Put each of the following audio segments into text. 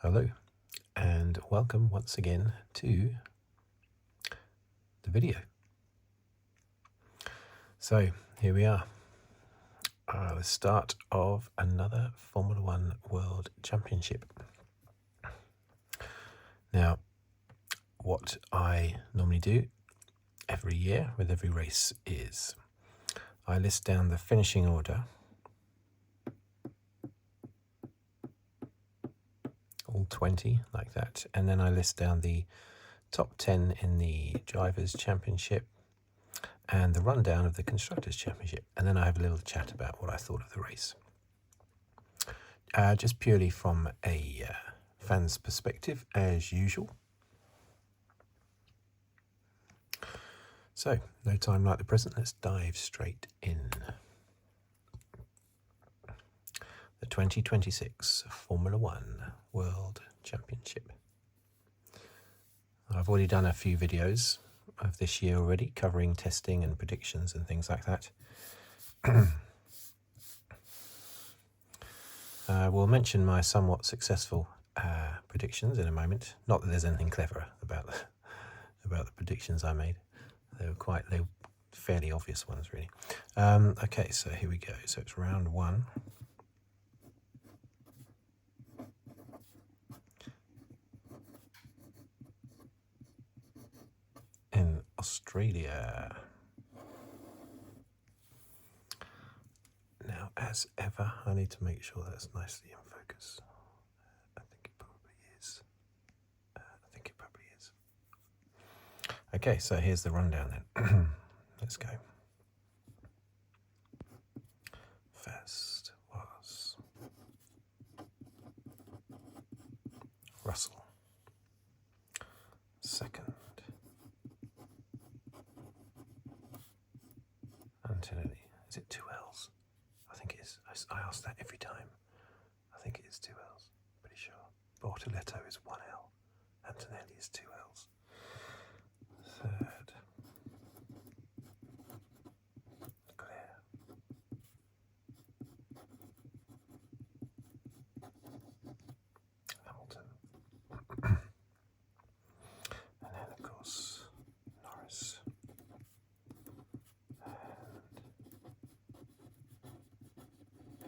Hello and welcome once again to the video. So here we are, the start of another Formula One World Championship. Now, what I normally do every year with every race is I list down the finishing order, all 20 like that, and then I list down the top 10 in the Drivers' Championship and the rundown of the Constructors' Championship, and then I have a little chat about what I thought of the race. Just purely from a fan's perspective, as usual. So, no time like the present, let's dive straight in. The 2026 Formula One World Championship. I've already done a few videos of this year already, covering testing and predictions and things like that. We'll mention my somewhat successful predictions in a moment. Not that there's anything clever about the predictions I made. They were fairly obvious ones, really. Okay, so here we go. So it's round one. In Australia. Now, as ever, I need to make sure that's nicely in focus. I think it probably is. Okay, so here's the rundown then. Let's go. First was Russell. Second, Antonelli. Is it two L's? I think it is. I ask that every time. I think it is two L's. Pretty sure. Bortoleto is one L. Antonelli is two L's. Third, Leclerc. Hamilton. And then, of course, Norris. And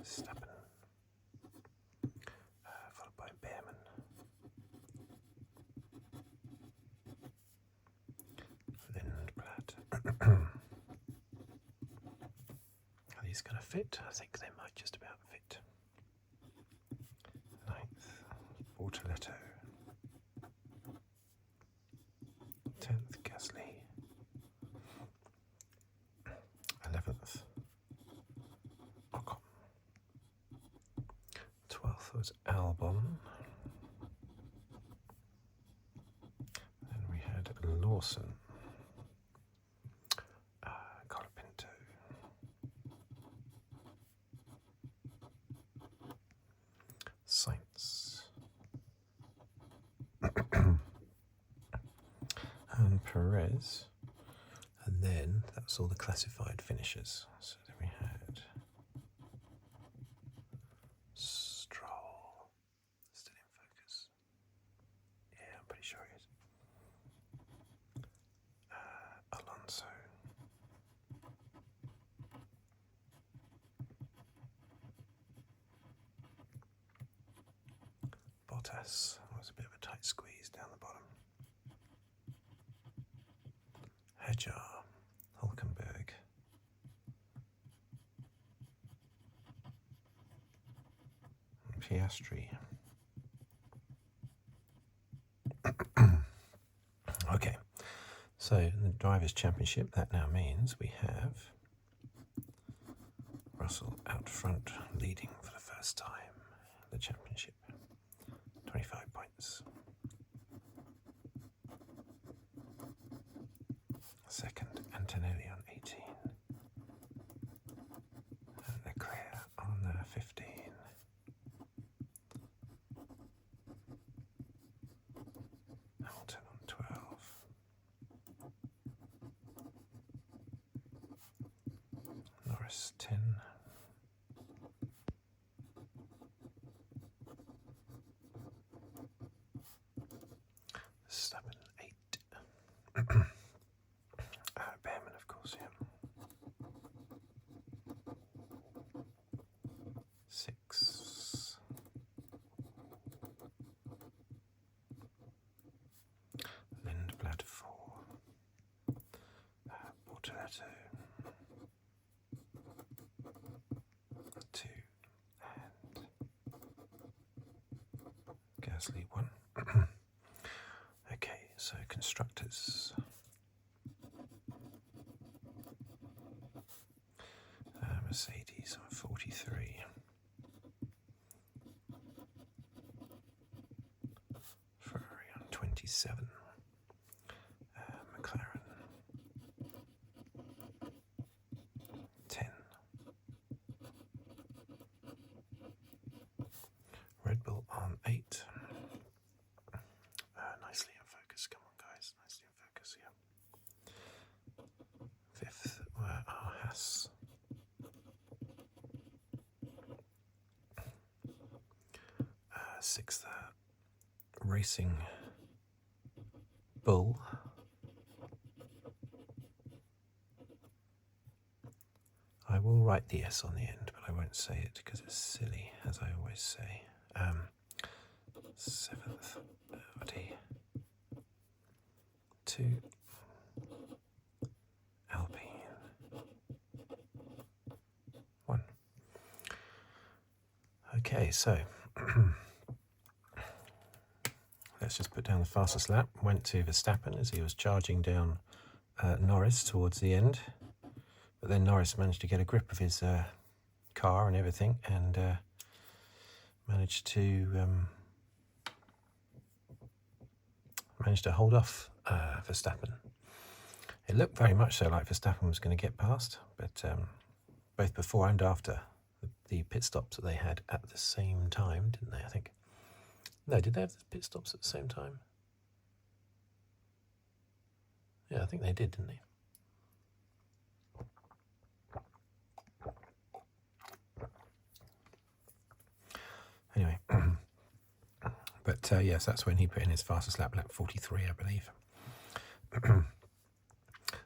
Verstappen. Followed by Bearman. Lindblad. Are these going to fit? I think they might just about fit. Ninth, Bortoleto. 10th, Gasly. 11th, Ocon. 12th was Albon. Then we had Lawson. Colapinto. Sainz. And Perez. And then that's all the classified finishers. So then we had Stroll. Still in focus. Yeah, I'm pretty sure he is. Alonso. Bottas. Was a bit of a tight squeeze down the bottom. Hadjar. Hulkenberg. Piastri. Okay, so in the Drivers' Championship, that now means we have Russell out front, leading for the first time in the championship. 25 points. Second, Antonelli on 18. And Leclerc on 15. Hamilton on 12. Norris 10. Verstappen 8. Bearman, of course, yeah. 6. Lindblad 4. Bortoleto 2. And Gasly 1. Okay, so constructors. Mercedes on 43. Ferrari on 27. McLaren 10. Red Bull on 8. Nicely in focus. Come on, guys. Nicely in focus, yeah. 5th, Haas. 6th, Racing Bull. I will write the S on the end, but I won't say it because it's silly, as I always say. 7th, Audi. 2, Alpine. 1. Okay, so let's just put down the fastest lap. Went to Verstappen as he was charging down Norris towards the end. But then Norris managed to get a grip of his car and everything and managed to hold off Verstappen. It looked very much so like Verstappen was going to get past, but both before and after the pit stops that they had at the same time, didn't they, I think? No, did they have the pit stops at the same time? Yeah, I think they did, didn't they? Anyway, but yes, that's when he put in his fastest lap 43, I believe.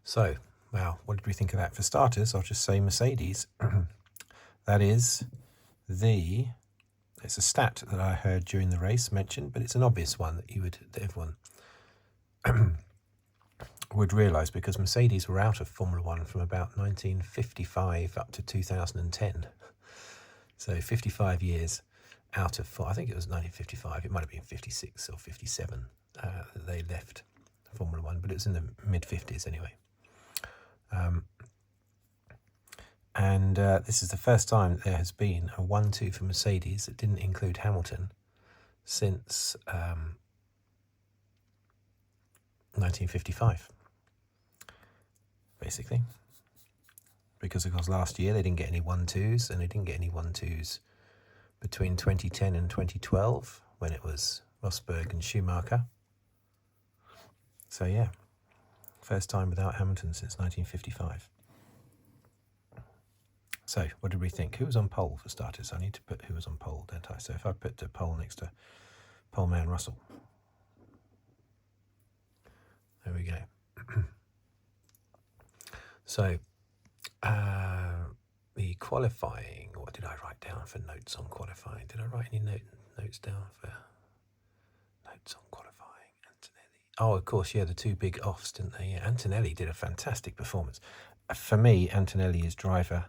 So, wow, what did we think of that? For starters, I'll just say Mercedes. That is it's a stat that I heard during the race mentioned, but it's an obvious one that everyone would realise, because Mercedes were out of Formula One from about 1955 up to 2010. So 55 years out of, I think it was 1955, it might have been 56 or 57 that they left Formula One, but it was in the mid-50s anyway. And this is the first time that there has been a 1-2 for Mercedes that didn't include Hamilton since 1955, basically. Because, of course, last year they didn't get any 1-2s, and they didn't get any 1-2s between 2010 and 2012, when it was Rosberg and Schumacher. So, yeah, first time without Hamilton since 1955. So, what did we think? Who was on pole for starters? I need to put who was on pole, don't I? So if I put the pole next to pole man Russell. There we go. So, the qualifying, what did I write down for notes on qualifying? Did I write any notes down for notes on qualifying? Antonelli. Oh, of course, yeah, the two big offs, didn't they? Yeah, Antonelli did a fantastic performance. For me, Antonelli is driver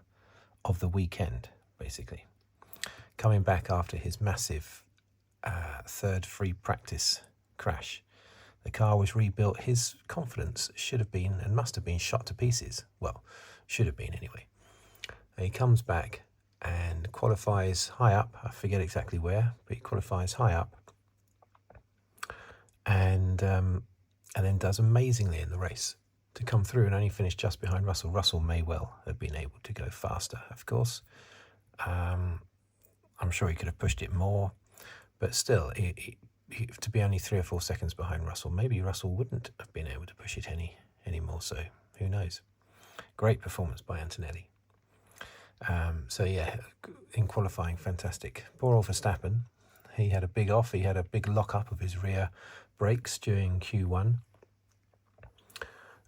of the weekend, basically. Coming back after his massive third free practice crash. The car was rebuilt. His confidence should have been and must have been shot to pieces. Well, should have been anyway. And he comes back and qualifies high up. I forget exactly where, but he qualifies high up. And then does amazingly in the race to come through and only finish just behind Russell. Russell may well have been able to go faster, of course. I'm sure he could have pushed it more, but still, he, to be only 3 or 4 seconds behind Russell, maybe Russell wouldn't have been able to push it any more, so who knows. Great performance by Antonelli. So yeah, in qualifying, fantastic. Poor old Verstappen. He had a big off. He had a big lock-up of his rear brakes during Q1.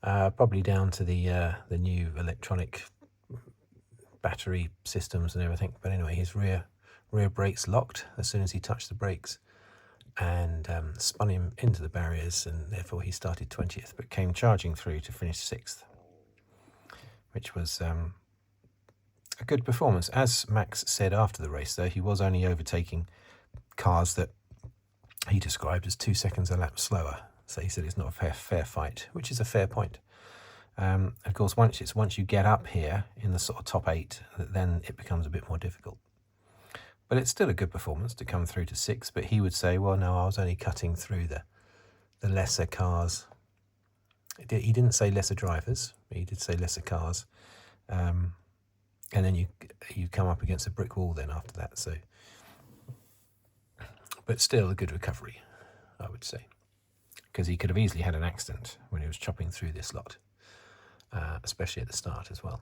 Probably down to the new electronic battery systems and everything. But anyway, his rear brakes locked as soon as he touched the brakes, and spun him into the barriers, and therefore he started 20th, but came charging through to finish 6th, which was a good performance. As Max said after the race, though, he was only overtaking cars that he described as 2 seconds a lap slower. So he said it's not a fair fight, which is a fair point. Of course, once you get up here in the sort of top 8, then it becomes a bit more difficult. But it's still a good performance to come through to 6. But he would say, well, no, I was only cutting through the lesser cars. He didn't say lesser drivers, but he did say lesser cars. And then you come up against a brick wall then after that. So, but still a good recovery, I would say, because he could have easily had an accident when he was chopping through this lot, especially at the start as well.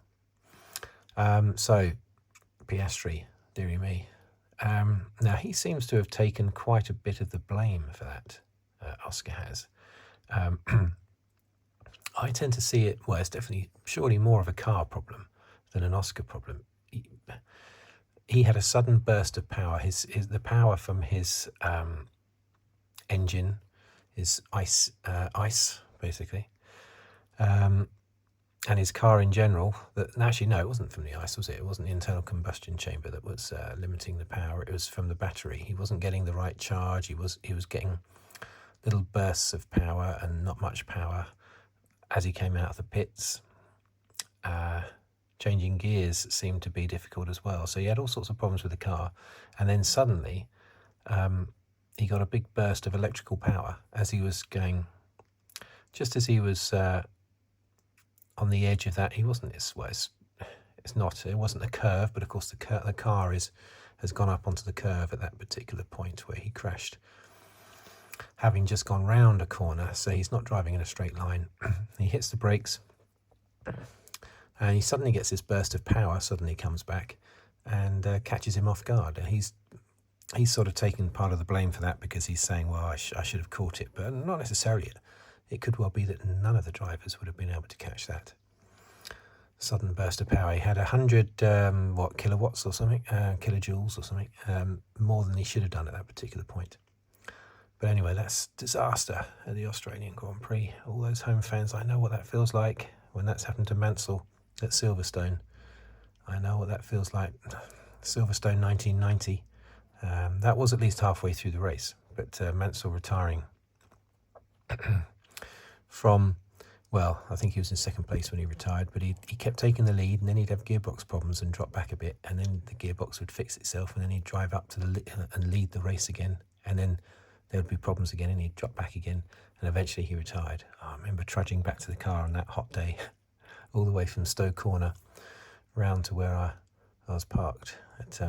So Piastri, dearie me. Now he seems to have taken quite a bit of the blame for that. Oscar has. I tend to see it. Well, it's definitely, surely more of a car problem than an Oscar problem. He had a sudden burst of power. The power from his engine, his ice basically, and his car in general. Actually, no, it wasn't from the ice, was it? It wasn't the internal combustion chamber that was limiting the power. It was from the battery. He wasn't getting the right charge. He was getting little bursts of power and not much power as he came out of the pits. Changing gears seemed to be difficult as well. So he had all sorts of problems with the car. And then suddenly he got a big burst of electrical power as he was going, just as he was on the edge of that. He wasn't, it wasn't a curve, but of course the car has gone up onto the curve at that particular point where he crashed, having just gone round a corner. So he's not driving in a straight line. He hits the brakes, and he suddenly gets this burst of power, suddenly comes back and catches him off guard. And he's sort of taken part of the blame for that, because he's saying, well, I should have caught it, but not necessarily. It could well be that none of the drivers would have been able to catch that sudden burst of power. He had 100 kilowatts or something, kilojoules or something, more than he should have done at that particular point. But anyway, that's disaster at the Australian Grand Prix. All those home fans, I know what that feels like when that's happened to Mansell at Silverstone. I know what that feels like. Silverstone 1990. That was at least halfway through the race, but Mansell retiring from, well, I think he was in second place when he retired, but he kept taking the lead, and then he'd have gearbox problems and drop back a bit, and then the gearbox would fix itself, and then he'd drive up to and lead the race again, and then there would be problems again, and he'd drop back again, and eventually he retired. I remember trudging back to the car on that hot day, all the way from Stowe Corner round to where I was parked at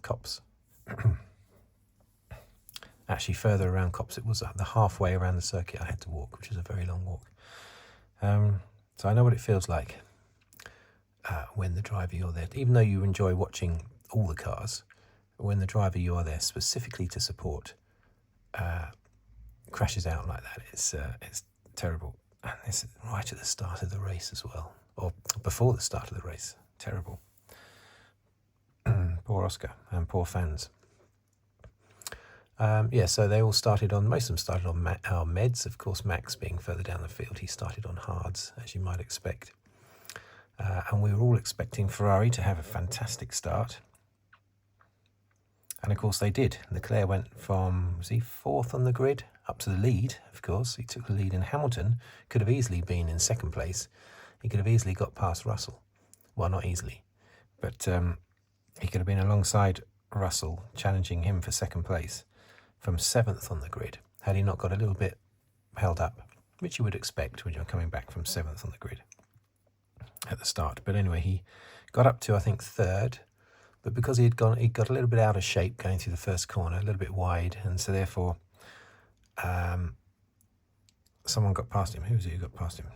Copse. Actually, further around Copse, it was the halfway around the circuit I had to walk, which is a very long walk. So I know what it feels like when the driver you're there, even though you enjoy watching all the cars, when the driver you are there specifically to support crashes out like that. It's terrible. And it's right at the start of the race as well, or before the start of the race. Terrible. Poor Oscar and poor fans. So they all started on, most of them started on our meds. Of course, Max being further down the field, he started on hards, as you might expect. And we were all expecting Ferrari to have a fantastic start. And of course they did. Leclerc went from, was he fourth on the grid, up to the lead, of course. He took the lead, and Hamilton could have easily been in second place. He could have easily got past Russell. Well, not easily, but he could have been alongside Russell, challenging him for second place from seventh on the grid, had he not got a little bit held up, which you would expect when you're coming back from seventh on the grid at the start. But anyway, he got up to, I think, third, but because he got a little bit out of shape going through the first corner, a little bit wide, and so therefore someone got past him. Who was it who got past him?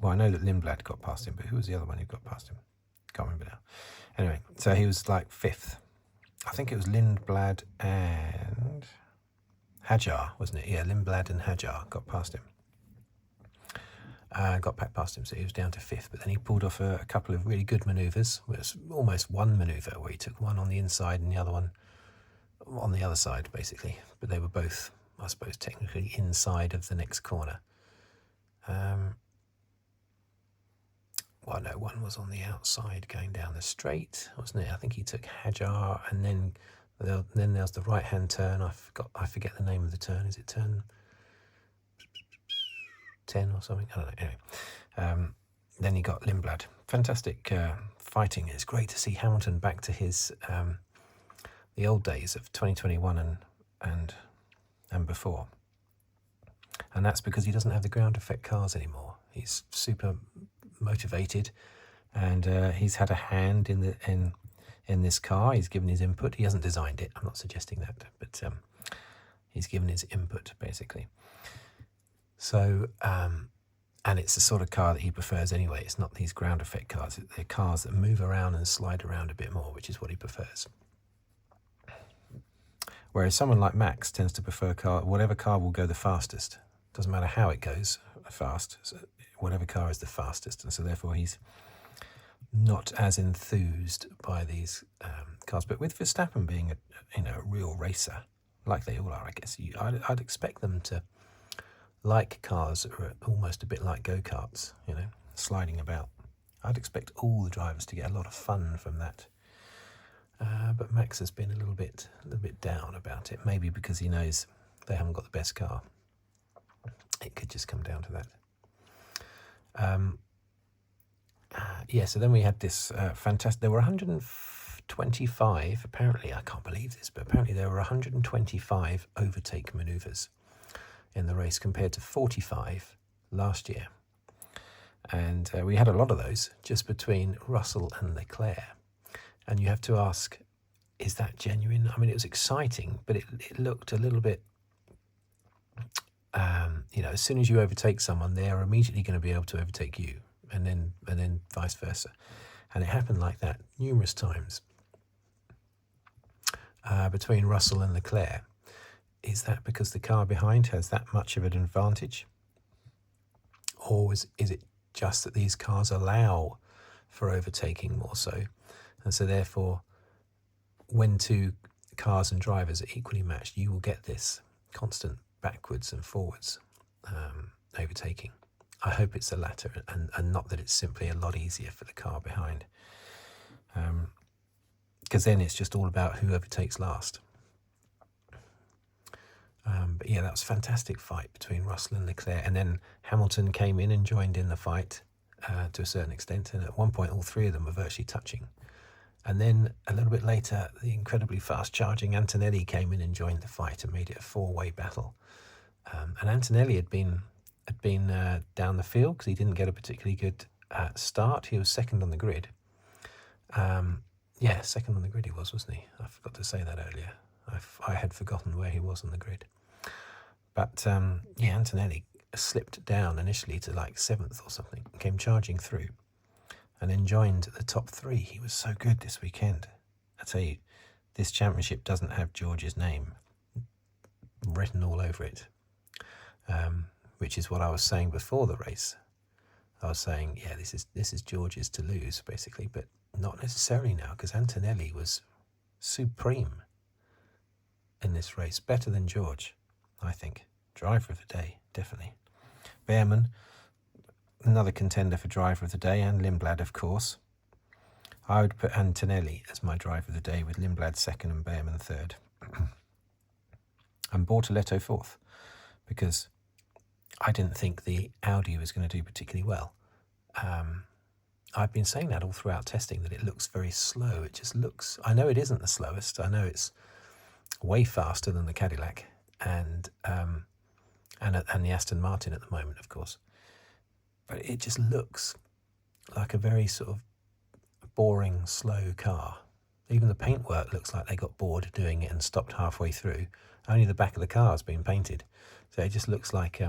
Well, I know that Lindblad got past him, but who was the other one who got past him? Can't remember now. Anyway, so he was like 5th. I think it was Lindblad and Hadjar, wasn't it? Yeah, Lindblad and Hadjar got past him. Got back past him, so he was down to 5th. But then he pulled off a couple of really good manoeuvres. It was almost one manoeuvre where he took one on the inside and the other one on the other side, basically. But they were both, I suppose, technically inside of the next corner. Well, no, one was on the outside going down the straight, wasn't it? I think he took Hadjar, and then there's the right-hand turn. I forget the name of the turn. Is it turn 10 or something? I don't know. Anyway, then he got Lindblad. Fantastic fighting. It's great to see Hamilton back to his the old days of 2021 and before. And that's because he doesn't have the ground effect cars anymore. He's super motivated, and he's had a hand in this car. He's given his input. He hasn't designed it. I'm not suggesting that, but he's given his input basically. So, and it's the sort of car that he prefers anyway. It's not these ground effect cars. They're cars that move around and slide around a bit more, which is what he prefers. Whereas someone like Max tends to prefer whatever car will go the fastest. Doesn't matter how it goes fast. So whatever car is the fastest, and so therefore he's not as enthused by these cars. But with Verstappen being a real racer, like they all are, I guess I'd expect them to like cars that are almost a bit like go-karts, sliding about. I'd expect all the drivers to get a lot of fun from that. But Max has been a little bit down about it, maybe because he knows they haven't got the best car. It could just come down to that. So then we had this fantastic. There were 125, apparently, I can't believe this, but apparently there were 125 overtake manoeuvres in the race compared to 45 last year. And we had a lot of those just between Russell and Leclerc. And you have to ask, is that genuine? I mean, it was exciting, but it looked a little bit, as soon as you overtake someone, they're immediately going to be able to overtake you, and then vice versa. And it happened like that numerous times between Russell and Leclerc. Is that because the car behind has that much of an advantage? Or is it just that these cars allow for overtaking more so? And so therefore, when two cars and drivers are equally matched, you will get this constant backwards and forwards overtaking. I hope it's the latter, and not that it's simply a lot easier for the car behind. Because then it's just all about who overtakes last. But yeah, that was a fantastic fight between Russell and Leclerc. And then Hamilton came in and joined in the fight to a certain extent. And at one point, all three of them were virtually touching. And then a little bit later, the incredibly fast-charging Antonelli came in and joined the fight and made it a four-way battle. And Antonelli had been down the field because he didn't get a particularly good start. He was second on the grid. Second on the grid he was, wasn't he? I forgot to say that earlier. I had forgotten where he was on the grid. But Antonelli slipped down initially to like 7th or something, came charging through, and then joined the top 3. He was so good this weekend. I tell you, this championship doesn't have George's name written all over it, which is what I was saying before the race. I was saying, this is George's to lose, basically, but not necessarily now, because Antonelli was supreme in this race, better than George, I think. Driver of the day, definitely. Bearman, another contender for driver of the day, and Lindblad, of course. I would put Antonelli as my driver of the day, with Lindblad second and Bearman third. And Bortoleto fourth, because I didn't think the Audi was going to do particularly well. I've been saying that all throughout testing, that it looks very slow. It just looks, I know it isn't the slowest. I know it's way faster than the Cadillac and the Aston Martin at the moment, of course. But it just looks like a very sort of boring, slow car. Even the paintwork looks like they got bored doing it and stopped halfway through. Only the back of the car has been painted. So it just looks like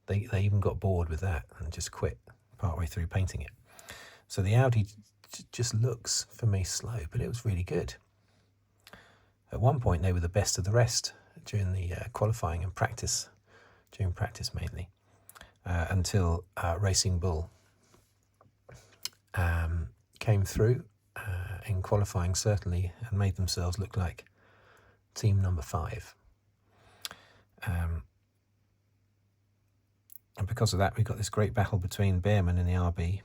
they even got bored with that and just quit partway through painting it. So the Audi just looks for me slow, but it was really good. At one point, they were the best of the rest during the qualifying and practice, during practice mainly, until Racing Bull came through in qualifying certainly and made themselves look like team number 5. And because of that, we got this great battle between Bearman in the RB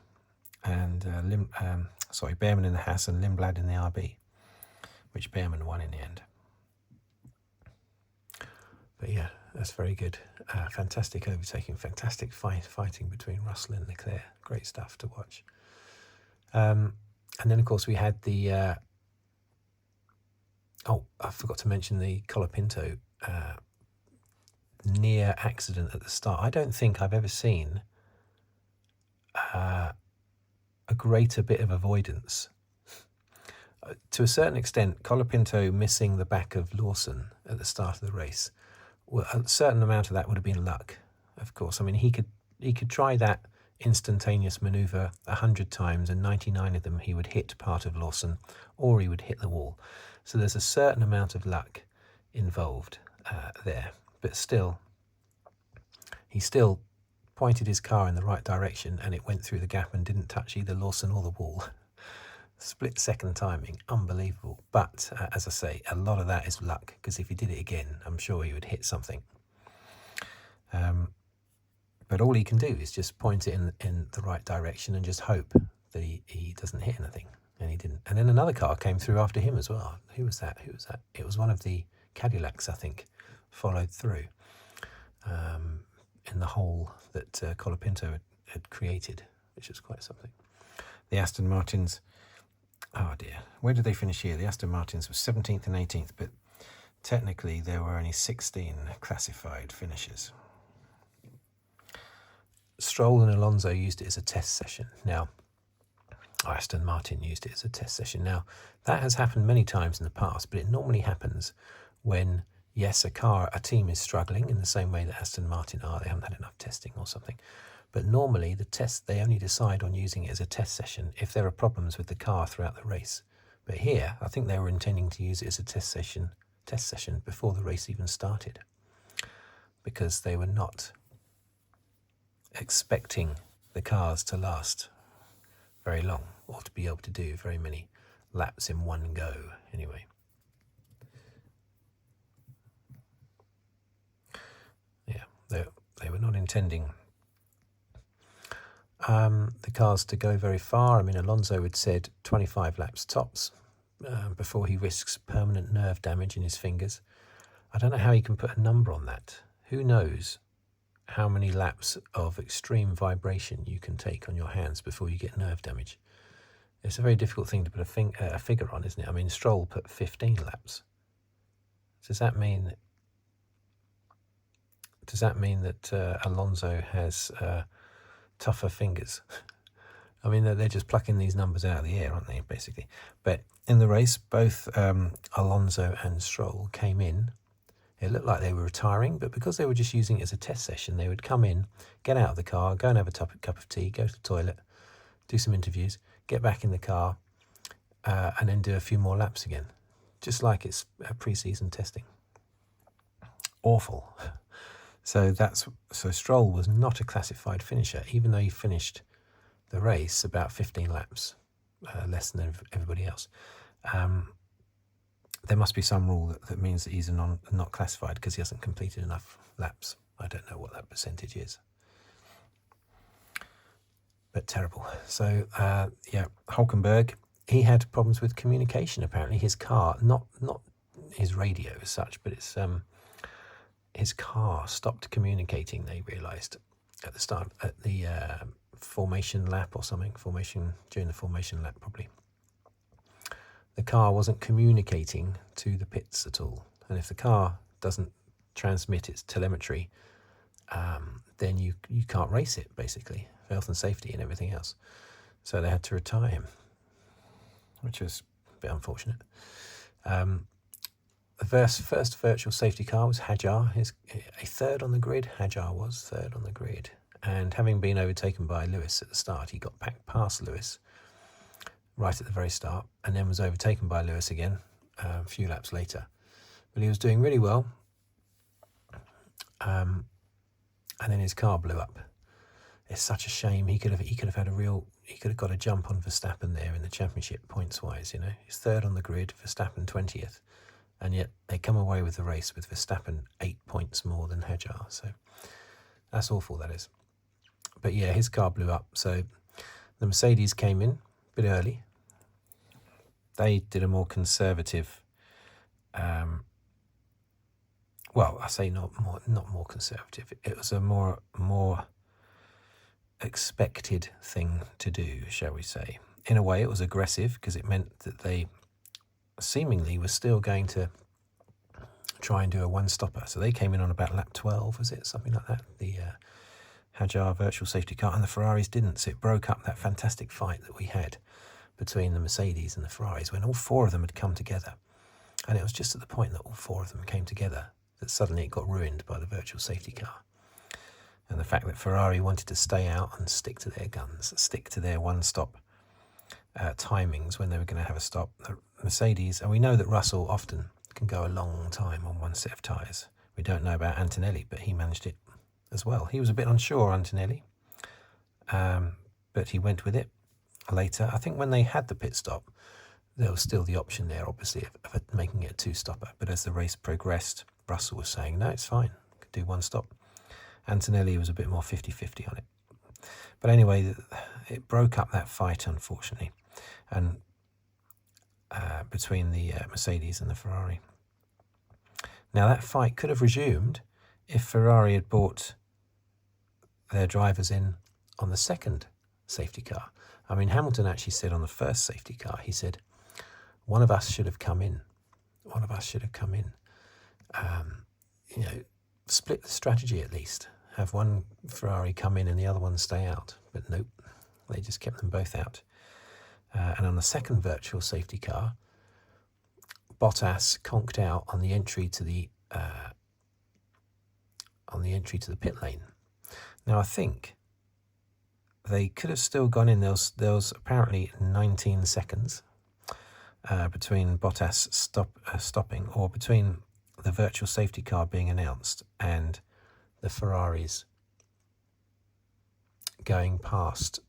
and Bearman in the Haas and Lindblad in the RB, which Bearman won in the end. But yeah, that's very good. Fantastic overtaking, fantastic fighting between Russell and Leclerc. Great stuff to watch. And then, of course, we had the... I forgot to mention the Colapinto near accident at the start. I don't think I've ever seen a greater bit of avoidance. To a certain extent, Colapinto missing the back of Lawson at the start of the race, well, a certain amount of that would have been luck, of course. I mean, he could try that instantaneous manoeuvre 100 times, and 99 of them he would hit part of Lawson or he would hit the wall. So there's a certain amount of luck involved there. But still, he still pointed his car in the right direction and it went through the gap and didn't touch either Lawson or the wall. Split second timing, unbelievable. But as I say, a lot of that is luck, because if he did it again, I'm sure he would hit something. But all he can do is just point it in the right direction and just hope that he doesn't hit anything. And he didn't. And then another car came through after him as well. Who was that? It was one of the Cadillacs, I think, followed through in the hole that Colapinto had created, which was quite something. The Aston Martins, oh dear, where did they finish here? The Aston Martins were 17th and 18th, but technically there were only 16 classified finishes. Stroll and Alonso used it as a test session. Now, Aston Martin used it as a test session. Now, that has happened many times in the past, but it normally happens when, yes, a team is struggling in the same way that Aston Martin are. They haven't had enough testing or something. But normally they only decide on using it as a test session if there are problems with the car throughout the race. But here, I think they were intending to use it as a test session before the race even started, because they were not expecting the cars to last very long or to be able to do very many laps in one go anyway. Yeah, they were not intending the cars to go very far. I mean, Alonso had said 25 laps tops before he risks permanent nerve damage in his fingers. I don't know how he can put a number on that. Who knows how many laps of extreme vibration you can take on your hands before you get nerve damage? It's a very difficult thing to put a figure on, isn't it? I mean, Stroll put 15 laps. Does that mean that Alonso has tougher fingers? I mean, they're just plucking these numbers out of the air, aren't they, basically? But in the race, both Alonso and Stroll came in. It looked like they were retiring, but because they were just using it as a test session, they would come in, get out of the car, go and have a cup of tea, go to the toilet, do some interviews, get back in the car, and then do a few more laps again, just like it's pre-season testing. Awful. So Stroll was not a classified finisher, even though he finished the race about 15 laps less than everybody else. There must be some rule that means that he's not classified because he hasn't completed enough laps. I don't know what that percentage is. But terrible. So, Hulkenberg, he had problems with communication, apparently. His car, not his radio as such, but it's his car stopped communicating, they realised, at the start, at the formation lap or something, during the formation lap probably. The car wasn't communicating to the pits at all. And if the car doesn't transmit its telemetry, then you can't race it, basically, for health and safety and everything else. So they had to retire him, which was a bit unfortunate. The first virtual safety car was Hadjar. A third on the grid. Hadjar was third on the grid. And having been overtaken by Lewis at the start, he got back past Lewis right at the very start, and then was overtaken by Lewis again a few laps later. But he was doing really well, and then his car blew up. It's such a shame. He could have got a jump on Verstappen there in the championship points wise. You know, he's third on the grid, Verstappen 20th, and yet they come away with the race with Verstappen 8 points more than Hadjar. So that's awful, that is. But yeah, his car blew up. So the Mercedes came in a bit early. They did a more conservative. Well, I say not more conservative. It was a more expected thing to do, shall we say. In a way, it was aggressive because it meant that they seemingly were still going to try and do a one-stopper. So they came in on about lap 12, was it? Something like that. The Hadjar virtual safety car, and the Ferraris didn't. So it broke up that fantastic fight that we had between the Mercedes and the Ferraris when all four of them had come together. And it was just at the point that all four of them came together that suddenly it got ruined by the virtual safety car. And the fact that Ferrari wanted to stay out and stick to their guns, stick to their one-stop timings when they were going to have a stop. The Mercedes, and we know that Russell often can go a long time on one set of tyres. We don't know about Antonelli, but he managed it as well. He was a bit unsure, Antonelli, but he went with it later. I think when they had the pit stop, there was still the option there, obviously, of making it a two-stopper. But as the race progressed, Russell was saying, no, it's fine, could do one stop. Antonelli was a bit more 50-50 on it. But anyway, it broke up that fight, unfortunately, and between the Mercedes and the Ferrari. Now, that fight could have resumed if Ferrari had brought their drivers in on the second safety car. I mean, Hamilton actually said on the first safety car, he said, one of us should have come in. One of us should have come in. Split the strategy at least. Have one Ferrari come in and the other one stay out. But nope, they just kept them both out. And on the second virtual safety car, Bottas conked out on the entry to the pit lane. Now I think they could have still gone in. There was apparently 19 seconds between Bottas stopping, or between the virtual safety car being announced and the Ferraris going past.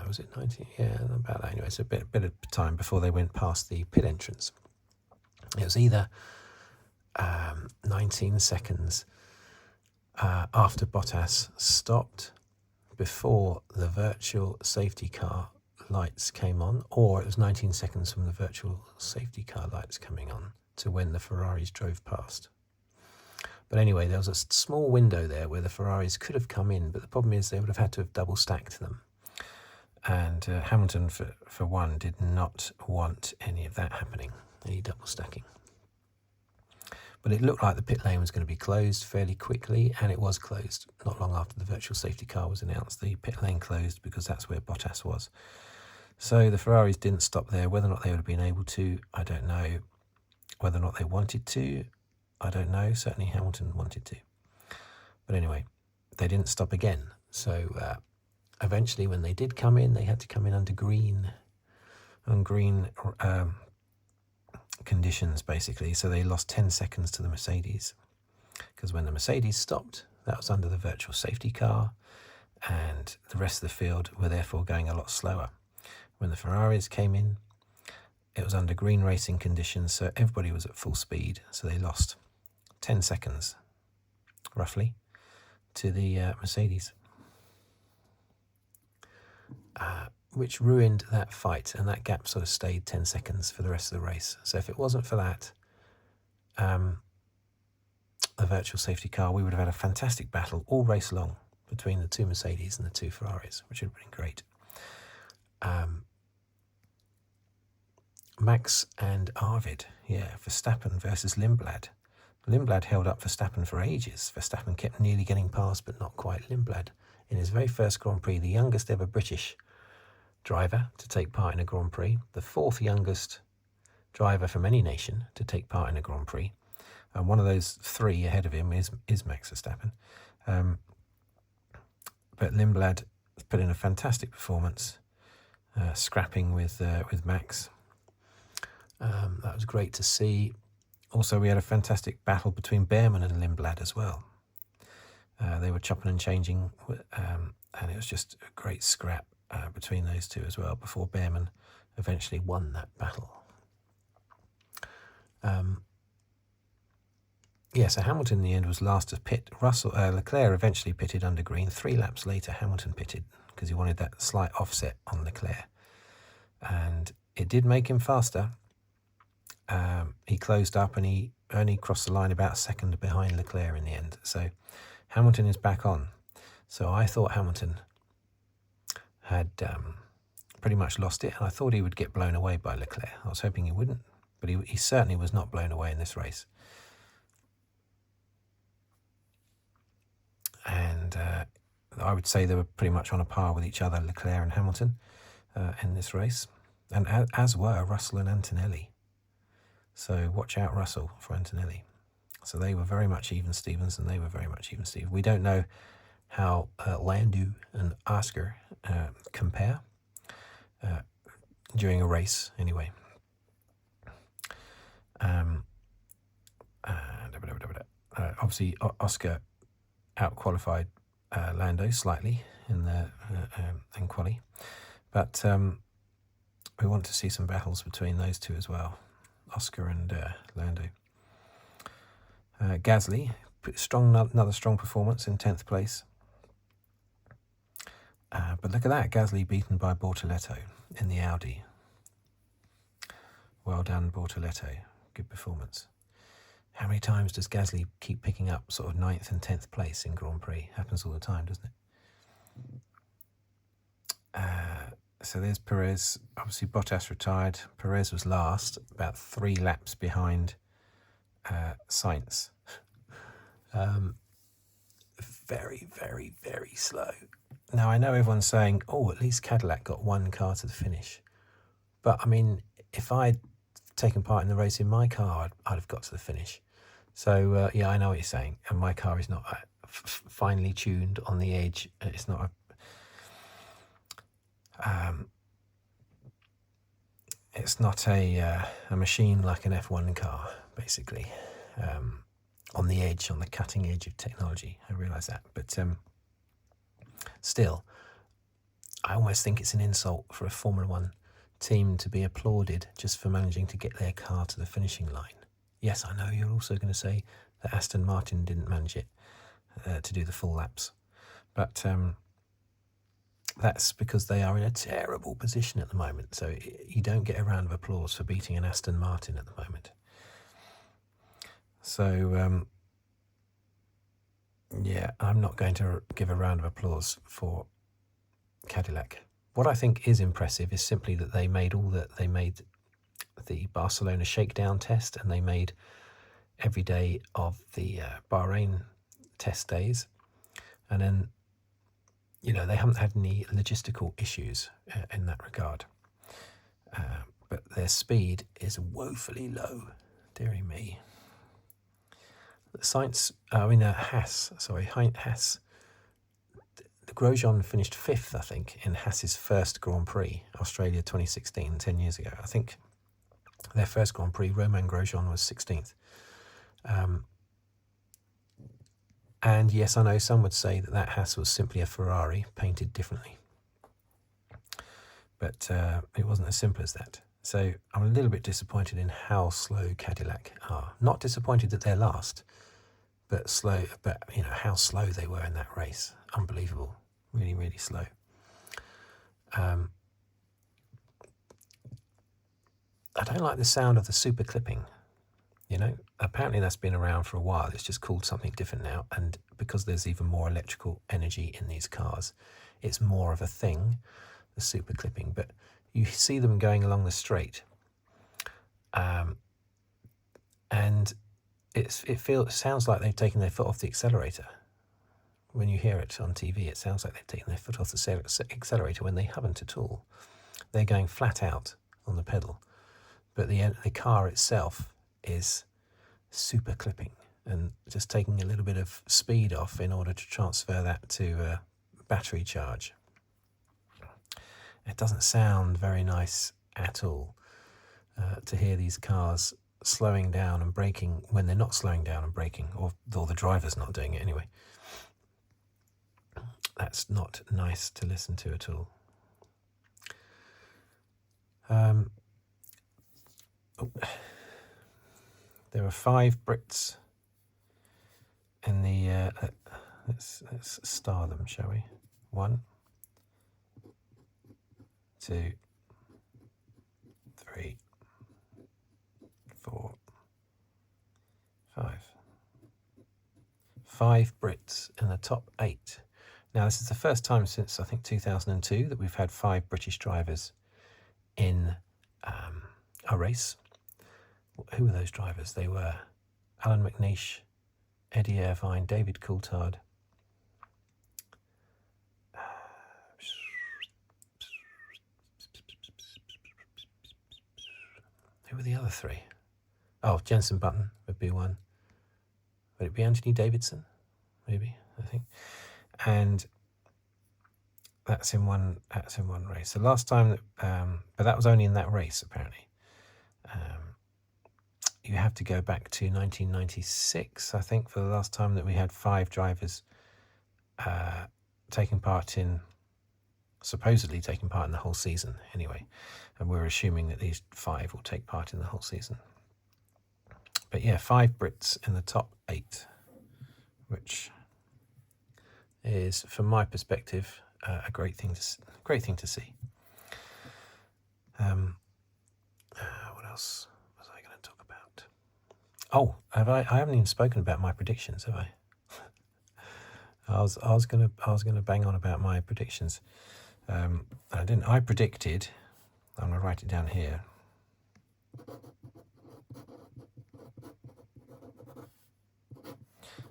Was it 19? Yeah, about that. Anyway, it's a bit of time before they went past the pit entrance. It was either 19 seconds after Bottas stopped before the virtual safety car lights came on, or it was 19 seconds from the virtual safety car lights coming on to when the Ferraris drove past. But anyway, there was a small window there where the Ferraris could have come in, but the problem is they would have had to have double stacked them. And Hamilton, for one, did not want any of that happening, any double stacking. But it looked like the pit lane was going to be closed fairly quickly, and it was closed. Not long after the virtual safety car was announced, the pit lane closed because that's where Bottas was. So the Ferraris didn't stop there. Whether or not they would have been able to, I don't know. Whether or not they wanted to, I don't know. Certainly Hamilton wanted to. But anyway, they didn't stop again. So eventually when they did come in, they had to come in under green conditions, basically. So they lost 10 seconds to the Mercedes, because when the Mercedes stopped, that was under the virtual safety car, and the rest of the field were therefore going a lot slower. When the Ferraris came in, it was under green racing conditions, so everybody was at full speed, so they lost 10 seconds, roughly, to the Mercedes, which ruined that fight, and that gap sort of stayed 10 seconds for the rest of the race. So if it wasn't for that, the virtual safety car, we would have had a fantastic battle all race long between the two Mercedes and the two Ferraris, which would have been great. Max and Arvid, Verstappen versus Lindblad. Lindblad held up Verstappen for ages. Verstappen kept nearly getting past, but not quite. Lindblad, in his very first Grand Prix, the youngest ever British driver to take part in a Grand Prix, the fourth youngest driver from any nation to take part in a Grand Prix, and one of those three ahead of him is Max Verstappen. But Lindblad put in a fantastic performance. scrapping with Max. That was great to see. Also, we had a fantastic battle between Bearman and Lindblad as well. They were chopping and changing, and it was just a great scrap between those two as well before Bearman eventually won that battle. So Hamilton in the end was last to pit. Leclerc eventually pitted under green. 3 laps later, Hamilton pitted because he wanted that slight offset on Leclerc. And it did make him faster. He closed up and he only crossed the line about a second behind Leclerc in the end. So Hamilton is back on. So I thought Hamilton had pretty much lost it. And I thought he would get blown away by Leclerc. I was hoping he wouldn't. But he certainly was not blown away in this race. And I would say they were pretty much on a par with each other, Leclerc and Hamilton, in this race. And as were Russell and Antonelli. So watch out, Russell, for Antonelli. So they were very much even Stevens, and they were very much even Stevens. We don't know how Landau and Oscar compare during a race, anyway. Obviously, Oscar out-qualified Lando slightly in the in quali, but we want to see some battles between those two as well, Oscar and Lando. Gasly, another strong performance in 10th place. But look at that, Gasly beaten by Bortoleto in the Audi. Well done, Bortoleto. Good performance. How many times does Gasly keep picking up sort of 9th and 10th place in Grand Prix? Happens all the time, doesn't it? So there's Perez. Obviously, Bottas retired. Perez was last, about 3 laps behind Sainz. Very, very, very slow. Now, I know everyone's saying, oh, at least Cadillac got 1 car to the finish. But, I mean, if I'd taken part in the race in my car, I'd have got to the finish. So, yeah, I know what you're saying. And my car is not finely tuned on the edge. It's not a machine like an F1 car, basically. On the edge, on the cutting edge of technology. I realise that. But still, I almost think it's an insult for a Formula One team to be applauded just for managing to get their car to the finishing line. Yes, I know you're also going to say that Aston Martin didn't manage it to do the full laps. But that's because they are in a terrible position at the moment. So you don't get a round of applause for beating an Aston Martin at the moment. So, yeah, I'm not going to give a round of applause for Cadillac. What I think is impressive is simply that they made the Barcelona shakedown test, and they made every day of the Bahrain test days. And then, they haven't had any logistical issues in that regard. But their speed is woefully low, dearie me. Haas. The Grosjean finished 5th, I think, in Haas's first Grand Prix, Australia 2016, 10 years ago. I think their first Grand Prix, Romain Grosjean was 16th. And yes, I know some would say that Haas was simply a Ferrari painted differently. But it wasn't as simple as that. So I'm a little bit disappointed in how slow Cadillac are. Not disappointed that they're last, but slow. But how slow they were in that race. Unbelievable. Really, really slow. I don't like the sound of the super clipping. Apparently that's been around for a while. It's just called something different now. And because there's even more electrical energy in these cars, it's more of a thing, the super clipping. But you see them going along the straight. And it sounds like they've taken their foot off the accelerator. When you hear it on TV, it sounds like they've taken their foot off the accelerator when they haven't at all. They're going flat out on the pedal. But the car itself is super clipping and just taking a little bit of speed off in order to transfer that to battery charge. It doesn't sound very nice at all to hear these cars slowing down and braking when they're not slowing down and braking, or the driver's not doing it anyway. That's not nice to listen to at all. There are 5 Brits in the. Let's star them, shall we? 1, 2, 3, 4, 5. 5 Brits in the top 8. Now, this is the first time since, I think, 2002 that we've had 5 British drivers in a race. Who were those drivers? They were Alan McNeish, Eddie Irvine, David Coulthard. Who were the other 3? Oh, Jenson Button would be one. Would it be Anthony Davidson? Maybe, I think. And that's in one race. The last time that, but that was only in that race apparently. You have to go back to 1996, I think, for the last time that we had 5 drivers supposedly taking part in the whole season anyway. And we're assuming that these 5 will take part in the whole season. But yeah, 5 Brits in the top 8, which is, from my perspective, a great thing to see. What else was I going to talk about? Oh, I haven't even spoken about my predictions, have I? I was gonna bang on about my predictions. I didn't. I predicted. I'm gonna write it down here.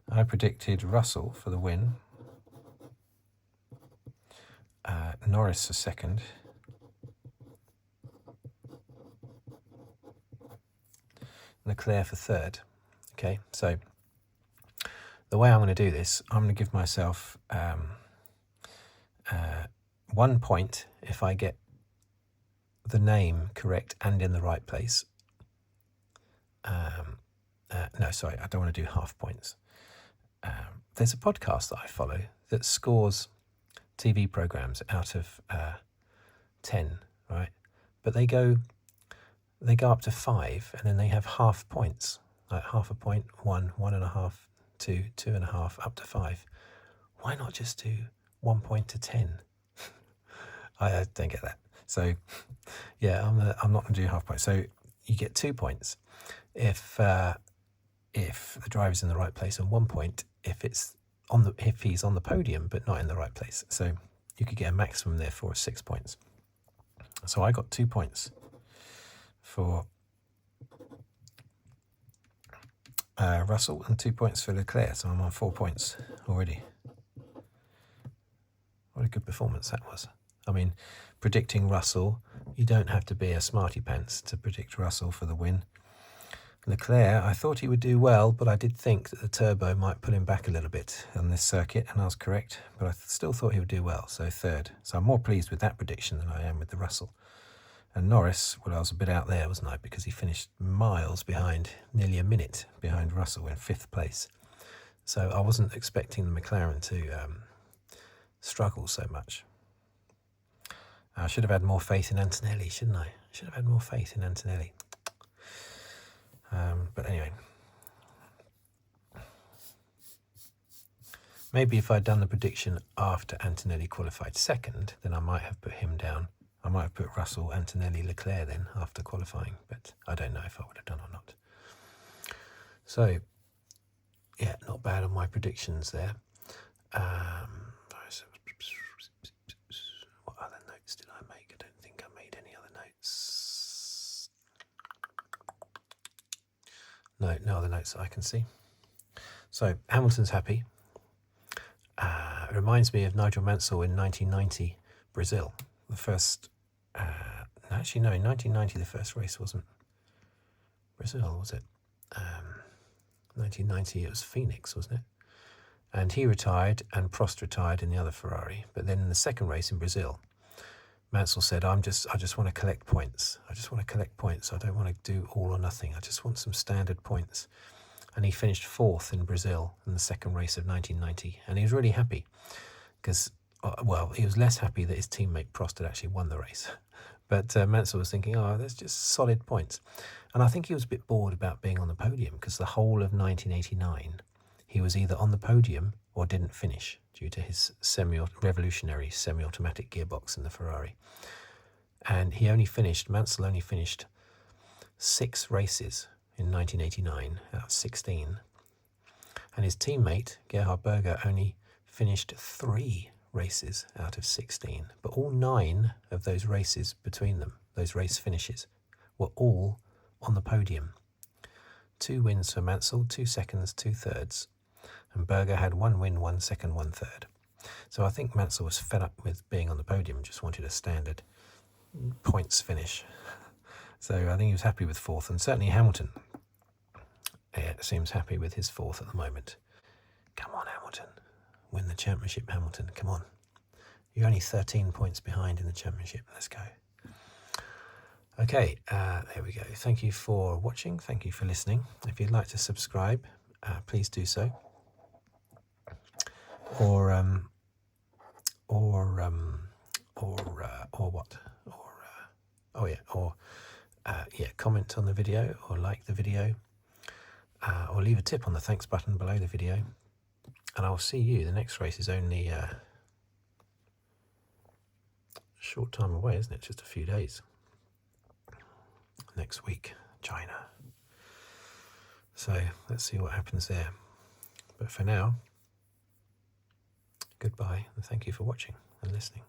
I predicted Russell for the win, Norris for second, Leclerc for third. Okay, so the way I'm going to do this, I'm going to give myself 1 point if I get the name correct and in the right place. No, sorry, I don't want to do half points. There's a podcast that I follow that scores TV programs out of 10, right? But they go up to 5, and then they have half points, like half a point, 1, 1.5, 2, 2.5, up to 5. Why not just do 1 point to 10? I don't get that. So, yeah, I'm not going to do half points. So you get 2 points if the driver's in the right place, and 1 point if he's on the podium but not in the right place. So you could get a maximum therefore of 6 points. So I got 2 points for Russell and 2 points for Leclerc, so I'm on 4 points already. What a good performance that was. I mean, predicting Russell, you don't have to be a smarty pants to predict Russell for the win. Leclerc, I thought he would do well, but I did think that the turbo might pull him back a little bit on this circuit, and I was correct, but I still thought he would do well, so third. So I'm more pleased with that prediction than I am with the Russell. And Norris, well, I was a bit out there, wasn't I, because he finished miles behind, nearly a minute behind Russell in 5th place. So I wasn't expecting the McLaren to struggle so much. I should have had more faith in Antonelli, shouldn't I? Should have had more faith in Antonelli. But anyway, maybe if I'd done the prediction after Antonelli qualified second, then I might have put him down. I might have put Russell, Antonelli, Leclerc then after qualifying, but I don't know if I would have done or not. So, yeah, not bad on my predictions there. What other notes did I make? I don't think I made any other notes. No other notes that I can see. So, Hamilton's happy. It reminds me of Nigel Mansell in 1990 Brazil. The first, actually no, in 1990 the first race wasn't Brazil, was it? 1990 it was Phoenix, wasn't it? And he retired and Prost retired in the other Ferrari. But then in the second race in Brazil, Mansell said, I just want to collect points. I just want to collect points. I don't want to do all or nothing. I just want some standard points. And he finished 4th in Brazil in the second race of 1990. And he was really happy because, well, he was less happy that his teammate Prost had actually won the race. But Mansell was thinking, oh, that's just solid points. And I think he was a bit bored about being on the podium because the whole of 1989, he was either on the podium or didn't finish due to his revolutionary semi-automatic gearbox in the Ferrari. And Mansell only finished 6 races in 1989 out of 16. And his teammate, Gerhard Berger, only finished 3 races out of 16. But all 9 of those races between them, those race finishes, were all on the podium. 2 wins for Mansell, 2 seconds, 2 thirds. And Berger had 1 win, 1 second, 1 third. So I think Mansell was fed up with being on the podium, just wanted a standard points finish. So I think he was happy with 4th, and certainly Hamilton seems happy with his 4th at the moment. Come on, Hamilton. Win the championship, Hamilton. Come on. You're only 13 points behind in the championship. Let's go. Okay, there we go. Thank you for watching. Thank you for listening. If you'd like to subscribe, please do so. Or comment on the video, or like the video, or leave a tip on the thanks button below the video. And I'll see you. The next race is only a short time away, isn't it? Just a few days. Next week, China. So let's see what happens there. But for now, goodbye, and thank you for watching and listening.